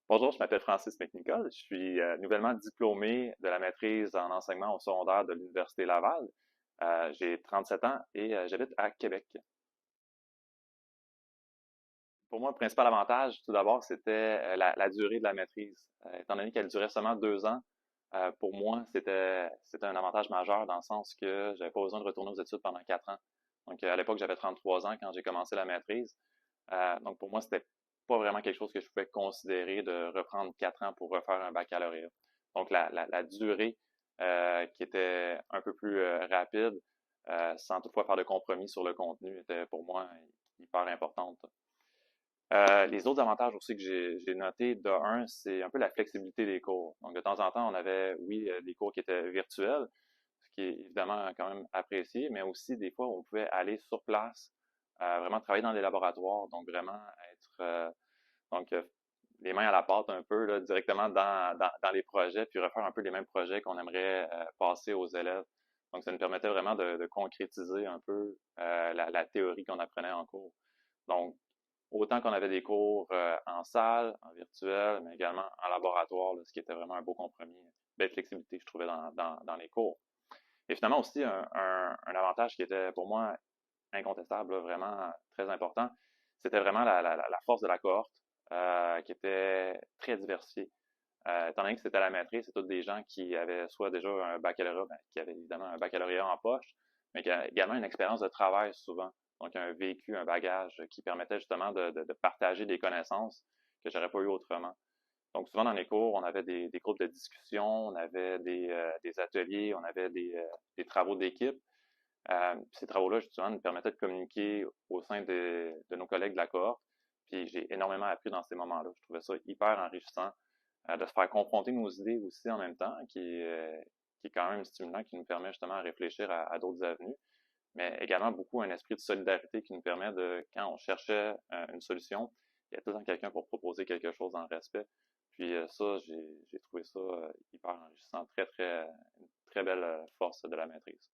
Bonjour, je m'appelle Francis McNicol. Je suis nouvellement diplômé de la maîtrise en enseignement au secondaire de l'Université Laval. J'ai 37 ans et j'habite à Québec. Pour moi, le principal avantage, tout d'abord, c'était la durée de la maîtrise. Étant donné qu'elle durait seulement 2 ans, pour moi, c'était un avantage majeur dans le sens que j'avais pas besoin de retourner aux études pendant 4 ans. Donc, à l'époque, j'avais 33 ans quand j'ai commencé la maîtrise. Donc, pour moi, c'était pas vraiment quelque chose que je pouvais considérer de reprendre 4 ans pour refaire un baccalauréat. Donc, la durée qui était un peu plus rapide, sans toutefois faire de compromis sur le contenu, était pour moi hyper importante. Les autres avantages aussi que j'ai notés, de un, c'est un peu la flexibilité des cours. Donc, de temps en temps, on avait, oui, des cours qui étaient virtuels, ce qui est évidemment quand même apprécié, mais aussi des fois, on pouvait aller sur place, vraiment travailler dans les laboratoires, donc vraiment être, donc, les mains à la pâte un peu, là, directement dans les projets, puis refaire un peu les mêmes projets qu'on aimerait passer aux élèves. Donc, ça nous permettait vraiment de concrétiser un peu la théorie qu'on apprenait en cours. Donc, autant qu'on avait des cours en salle, en virtuel, mais également en laboratoire, là, ce qui était vraiment un beau compromis, belle flexibilité, je trouvais, dans les cours. Et finalement aussi, un avantage qui était pour moi incontestable, là, vraiment très important, c'était vraiment la force de la cohorte qui était très diversifiée. Étant donné que c'était la maîtrise, c'est tous des gens qui avaient soit déjà un baccalauréat, ben, qui avaient évidemment un baccalauréat en poche, mais qui avaient également une expérience de travail souvent. Donc, un vécu, un bagage qui permettait justement de partager des connaissances que j'aurais pas eu autrement. Donc, souvent dans les cours, on avait des groupes de discussion, on avait des ateliers, on avait des travaux d'équipe. Ces travaux-là, justement, nous permettaient de communiquer au sein de nos collègues de la cohorte. Puis j'ai énormément appris dans ces moments-là. Je trouvais ça hyper enrichissant de se faire confronter nos idées aussi en même temps, qui est quand même stimulant, qui nous permet justement de réfléchir à d'autres avenues, mais également beaucoup un esprit de solidarité qui nous permet de, quand on cherchait une solution, il y a tout le temps quelqu'un pour proposer quelque chose en respect. Puis ça, j'ai trouvé ça hyper enrichissant, très, très, une très belle force de la maîtrise.